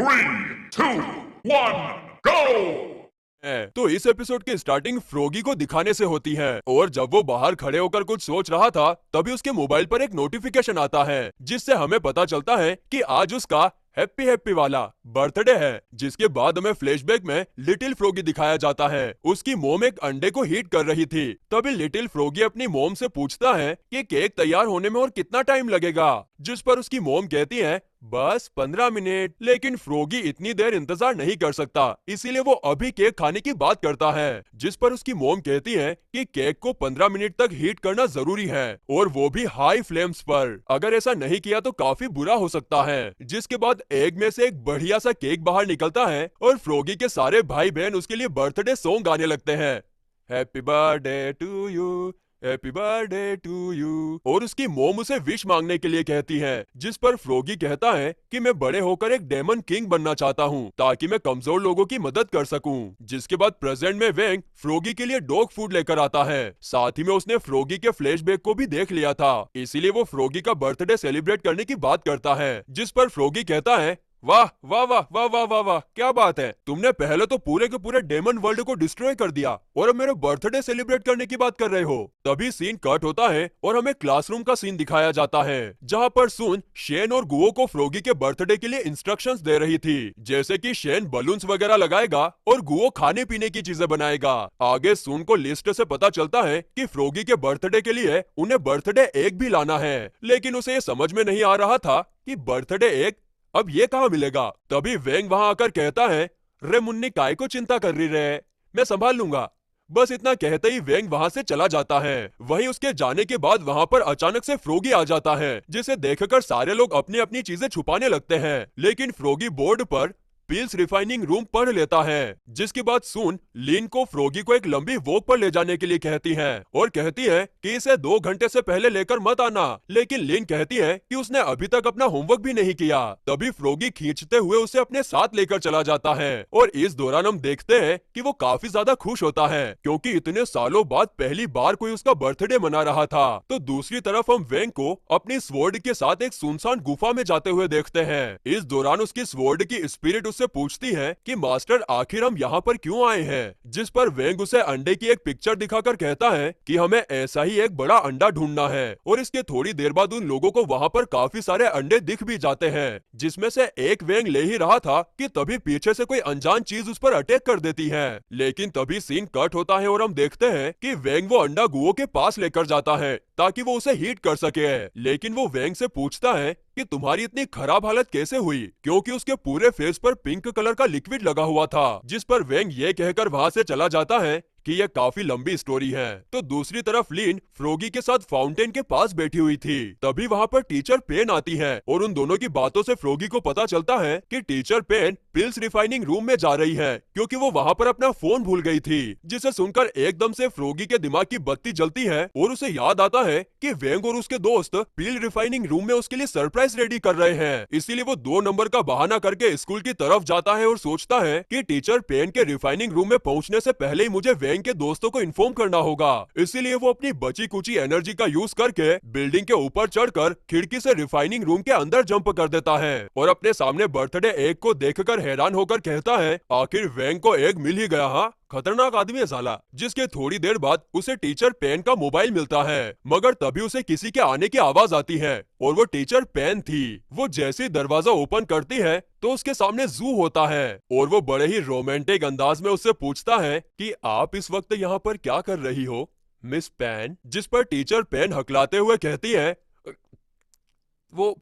3, 2, 1, go! तो इस episode की स्टार्टिंग फ्रोगी को दिखाने से होती है और जब वो बाहर खड़े होकर कुछ सोच रहा था तभी उसके मोबाइल पर एक नोटिफिकेशन आता है जिससे हमें पता चलता है कि आज उसका हैप्पी हैप्पी वाला बर्थडे है। जिसके बाद हमें फ्लैशबैक में लिटिल फ्रोगी दिखाया जाता है। उसकी मोम एक अंडे को हीट कर रही थी। तभी लिटिल फ्रोगी अपनी मोम से पूछता है कि केक तैयार होने में और कितना टाइम लगेगा, जिस पर उसकी मोम कहती है बस 15 मिनट। लेकिन फ्रोगी इतनी देर इंतजार नहीं कर सकता, इसीलिए वो अभी केक खाने की बात करता है। जिस पर उसकी मोम कहती है कि केक को 15 मिनट तक हीट करना जरूरी है और वो भी हाई फ्लेम्स पर। अगर ऐसा नहीं किया तो काफी बुरा हो सकता है। जिसके बाद एग में से एक बढ़िया सा केक बाहर निकलता है और फ्रोगी के सारे भाई बहन उसके लिए बर्थडे सॉन्ग गाने लगते हैं। Happy birthday to you, happy birthday to you. और उसकी मोम उसे विश मांगने के लिए कहती है, जिस पर फ्रोगी कहता है कि मैं बड़े होकर एक डेमन किंग बनना चाहता हूँ ताकि मैं कमजोर लोगों की मदद कर सकूं। जिसके बाद प्रेजेंट में वेंग फ्रोगी के लिए डॉग फूड लेकर आता है। साथ ही में उसने फ्रोगी के फ्लैशबैक को भी देख लिया था, इसीलिए वो फ्रोगी का बर्थडे सेलिब्रेट करने की बात करता है। जिस पर फ्रोगी कहता है वाह वाह वाह वाह वाह वाह वाह, क्या बात है, तुमने पहले तो पूरे के पूरे डेमन वर्ल्ड को डिस्ट्रॉय कर दिया और अब मेरे बर्थडे सेलिब्रेट करने की बात कर रहे हो। तभी सीन कट होता है और हमें क्लासरूम का सीन दिखाया जाता है जहां पर सुन शेन और गुओ को फ्रोगी के बर्थडे के लिए इंस्ट्रक्शंस दे रही थी, जैसे कि शेन बलून्स वगैरह लगाएगा और गुओ खाने पीने की चीजें बनाएगा। आगे सुन को लिस्ट से पता चलता है कि फ्रोगी के बर्थडे के लिए उन्हें बर्थडे एग भी लाना है, लेकिन उसे ये समझ में नहीं आ रहा था कि बर्थडे एग अब ये कहाँ मिलेगा। तभी वेंग वहां आकर कहता है रे मुन्नी काय को चिंता कर रही रे, मैं संभाल लूंगा। बस इतना कहते ही वेंग वहां से चला जाता है। वहीं उसके जाने के बाद वहां पर अचानक से फ्रोगी आ जाता है, जिसे देखकर सारे लोग अपनी अपनी चीजें छुपाने लगते हैं। लेकिन फ्रोगी बोर्ड पर पिल्स रिफाइनिंग रूम पढ़ लेता है। जिसके बाद सुन लिन को फ्रोगी को एक लंबी वॉक पर ले जाने के लिए कहती है और कहती है कि इसे 2 घंटे से पहले लेकर मत आना। लेकिन लिन कहती है कि उसने अभी तक अपना होमवर्क भी नहीं किया। तभी फ्रोगी खींचते हुए उसे अपने साथ लेकर चला जाता है और इस दौरान हम देखते हैं कि वो काफी ज्यादा खुश होता है क्योंकि इतने सालों बाद पहली बार कोई उसका बर्थडे मना रहा था। तो दूसरी तरफ हम वेंग को अपनी स्वॉर्ड के साथ एक सुनसान गुफा में जाते हुए देखते हैं। इस दौरान उसकी स्वॉर्ड की स्पिरिट से पूछती है कि मास्टर आखिर हम यहाँ पर क्यों आए हैं। जिस पर वेंग उसे अंडे की एक पिक्चर दिखाकर कहता है कि हमें ऐसा ही एक बड़ा अंडा ढूंढना है। और इसके थोड़ी देर बाद उन लोगों को वहाँ पर काफी सारे अंडे दिख भी जाते हैं, जिसमें से एक वेंग ले ही रहा था कि तभी पीछे से कोई अनजान चीज उस पर अटैक कर देती है। लेकिन तभी सीन कट होता है और हम देखते हैं कि वेंग वो अंडा गुओ के पास लेकर जाता है ताकि वो उसे हीट कर सके। लेकिन वो वेंग से पूछता है कि तुम्हारी इतनी खराब हालत कैसे हुई, क्योंकि उसके पूरे फेस पर पिंक कलर का लिक्विड लगा हुआ था। जिस पर वेंग ये कहकर वहां से चला जाता है कि यह काफी लंबी स्टोरी है। तो दूसरी तरफ लीन फ्रोगी के साथ फाउंटेन के पास बैठी हुई थी। तभी वहां पर टीचर पेन आती है और उन दोनों की बातों से फ्रोगी को पता चलता है कि teacher pen pills refining room में जा रही है क्योंकि वो वहां पर अपना फोन भूल गई थी। जिसे सुनकर एकदम से फ्रोगी के दिमाग की बत्ती जलती है और उसे याद आता है कि वेंग और उसके दोस्त पिल रिफाइनिंग रूम में उसके लिए सरप्राइज रेडी कर रहे हैं। इसीलिए वो 2 नंबर का बहाना करके स्कूल की तरफ जाता है और सोचता है कि टीचर पेन के रिफाइनिंग रूम में पहुंचने से पहले ही मुझे वेंग के दोस्तों को इन्फॉर्म करना होगा। इसीलिए वो अपनी बची कुची एनर्जी का यूज करके बिल्डिंग के ऊपर चढ़कर खिड़की से रिफाइनिंग रूम के अंदर जंप कर देता है और अपने सामने बर्थडे एग को देखकर हैरान होकर कहता है आखिर वेंग को एग मिल ही गया। हाँ, खतरनाक आदमी है साला। जिसके थोड़ी देर बाद उसे टीचर पेन का मोबाइल मिलता है, मगर तभी उसे किसी के आने की आवाज आती है और वो टीचर पेन थी। वो जैसे ही दरवाजा ओपन करती है तो उसके सामने जू होता है और वो बड़े ही रोमांटिक अंदाज में उससे पूछता है कि आप इस वक्त यहाँ पर क्या कर रही हो मिस पेन। जिस पर टीचर पेन हकलाते हुए कहती है वो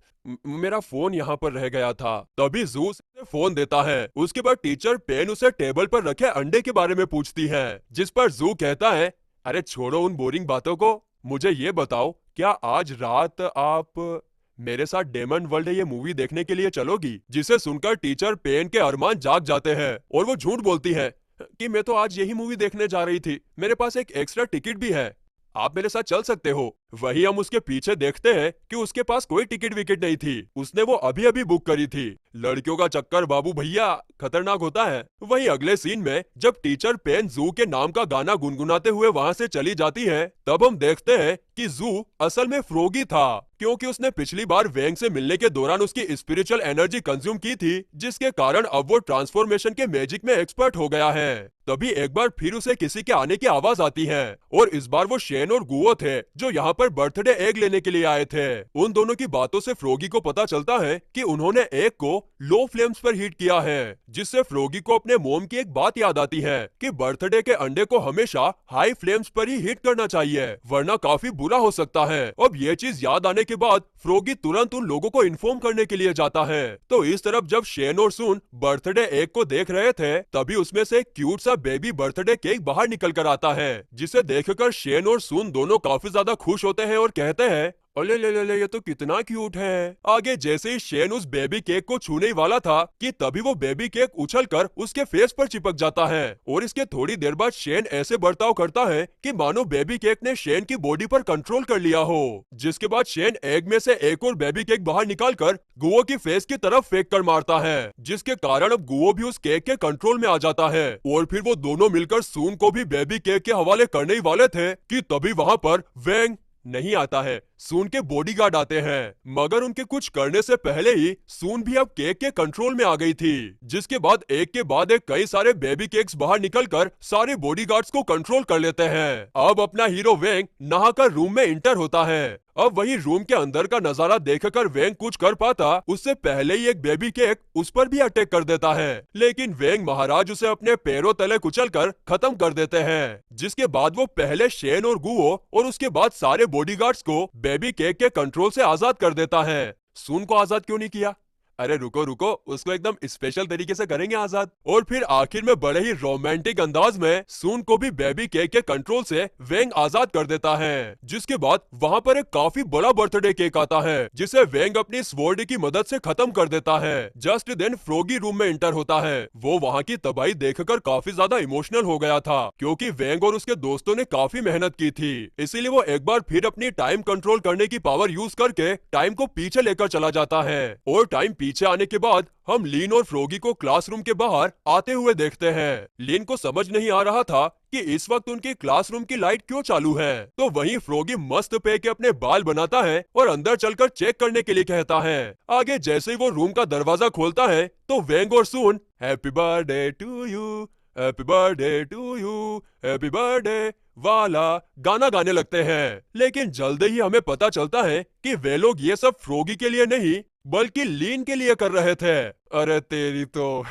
मेरा फोन यहाँ पर रह गया था। तभी जू उसे फोन देता है। उसके बाद टीचर पेन उसे टेबल पर रखे अंडे के बारे में पूछती है, जिस पर जू कहता है अरे छोड़ो उन बोरिंग बातों को, मुझे ये बताओ क्या आज रात आप मेरे साथ डेमन वर्ल्ड ये मूवी देखने के लिए चलोगी। जिसे सुनकर टीचर पेन के अरमान जाग जाते हैं और वो झूठ बोलती है कि मैं तो आज यही मूवी देखने जा रही थी, मेरे पास एक एक्स्ट्रा टिकट भी है, आप मेरे साथ चल सकते हो। वही हम उसके पीछे देखते हैं कि उसके पास कोई टिकट विकेट नहीं थी, उसने वो अभी अभी बुक करी थी। लड़कियों का चक्कर बाबू भैया खतरनाक होता है। वही अगले सीन में जब टीचर पेन जू के नाम का गाना गुनगुनाते हुए वहाँ से चली जाती है, तब हम देखते हैं कि जू असल में फ्रोगी था, क्योंकि उसने पिछली बार वेंग से मिलने के दौरान उसकी स्पिरिचुअल एनर्जी कंज्यूम की थी, जिसके कारण अब वो ट्रांसफॉर्मेशन के मैजिक में एक्सपर्ट हो गया है। तभी एक बार फिर उसे किसी के आने की आवाज आती है और इस बार वो शेन और गुओ थे जो यहाँ पर बर्थडे एग लेने के लिए आए थे। उन दोनों की बातों से फ्रोगी को पता चलता है कि उन्होंने एग को लो फ्लेम्स पर हीट किया है, जिससे फ्रोगी को अपने मोम की एक बात याद आती है कि बर्थडे के अंडे को हमेशा हाई फ्लेम्स पर ही हीट करना चाहिए, वरना काफी बुरा हो सकता है। अब ये चीज याद आने के बाद फ्रोगी तुरंत उन लोगों को इन्फॉर्म करने के लिए जाता है। तो इस तरफ जब शेन और सुन बर्थडे एग को देख रहे थे, तभी उसमें से एक क्यूट सा बेबी बर्थडे केक बाहर निकल कर आता है, जिसे देखकर शेन और सुन दोनों काफी ज्यादा खुश होते हैं और कहते हैं, अले ले ले ले, ये तो कितना क्यूट है। आगे जैसे ही शेन उस बेबी केक को छूने ही वाला था कि तभी वो बेबी केक उछलकर उसके फेस पर चिपक जाता है और इसके थोड़ी देर बाद शेन ऐसे बर्ताव करता है कि मानो बेबी केक ने शेन की बॉडी पर कंट्रोल कर लिया हो, जिसके बाद शेन एग में से एक और बेबी केक बाहर निकालकर गुओ की फेस की तरफ फेंक कर मारता है, जिसके कारण अब गुओ भी उस केक के कंट्रोल में आ जाता है और फिर वो दोनों मिलकर सून को भी बेबी केक के हवाले करने ही वाले थे कि तभी वहां पर वेंग नहीं आता है। सून के बॉडीगार्ड आते हैं, मगर उनके कुछ करने से पहले ही सून भी अब केक के कंट्रोल में आ गई थी, जिसके बाद एक के बाद एक कई सारे बेबी केक्स बाहर निकलकर सारे बॉडीगार्ड्स को कंट्रोल कर लेते हैं। अब अपना हीरो वेंग नहाकर रूम में इंटर होता है। अब वही रूम के अंदर का नजारा देखकर वेंग कुछ कर पाता उससे पहले ही एक बेबी केक उस पर भी अटैक कर देता है, लेकिन वेंग महाराज उसे अपने पैरों तले कुचलकर खत्म कर देते हैं, जिसके बाद वो पहले शेन और गुओ और उसके बाद सारे बॉडीगार्ड्स को बेबी केक के कंट्रोल से आजाद कर देता है। सुन को आजाद क्यों नहीं किया? अरे रुको रुको, उसको एकदम स्पेशल तरीके से करेंगे आजाद। और फिर आखिर में बड़े ही रोमांटिक अंदाज में सून को भी बेबी केक के कंट्रोल से वेंग आजाद कर देता है, जिसके बाद वहां पर एक काफी बड़ा बर्थडे केक आता है, जिसे वेंग अपनी स्वॉर्ड की मदद से खत्म कर देता है। जस्ट देन फ्रोगी रूम में इंटर होता है। वो वहाँ की तबाही देखकर काफी ज्यादा इमोशनल हो गया था, क्योंकि वेंग और उसके दोस्तों ने काफी मेहनत की थी, इसीलिए वो एक बार फिर अपनी टाइम कंट्रोल करने की पावर यूज करके टाइम को पीछे लेकर चला जाता है। और टाइम पीछे आने के बाद हम लीन और फ्रोगी को क्लासरूम के बाहर आते हुए देखते हैं। लीन को समझ नहीं आ रहा था कि इस वक्त उनकी क्लासरूम की लाइट क्यों चालू है, तो वहीं फ्रोगी मस्त पे के अपने बाल बनाता है और अंदर चलकर चेक करने के लिए कहता है। आगे जैसे ही वो रूम का दरवाजा खोलता है तो वेंग और सून happy birthday to you, happy birthday to you, happy birthday वाला गाना गाने लगते हैं। लेकिन जल्दी ही हमें पता चलता है कि वे लोग ये सब फ्रोगी के लिए नहीं बल्कि लीन के लिए कर रहे थे। अरे तेरी तो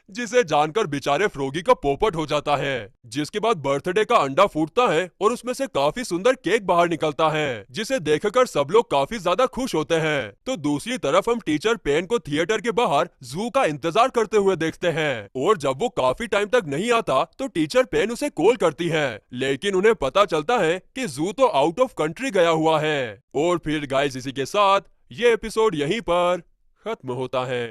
जिसे जानकर बेचारे फ्रोगी का पोपट हो जाता है, जिसके बाद बर्थडे का अंडा फूटता है और उसमें से काफी सुंदर केक बाहर निकलता है, जिसे देखकर सब लोग काफी ज्यादा खुश होते हैं। तो दूसरी तरफ हम टीचर पेन को थिएटर के बाहर जू का इंतजार करते हुए देखते हैं, और जब वो काफी टाइम तक नहीं आता तो टीचर पेन उसे कॉल करती है, लेकिन उन्हें पता चलता है कि जू तो आउट ऑफ कंट्री गया हुआ है। और फिर गाइस इसी के साथ ये एपिसोड यहीं पर खत्म होता है।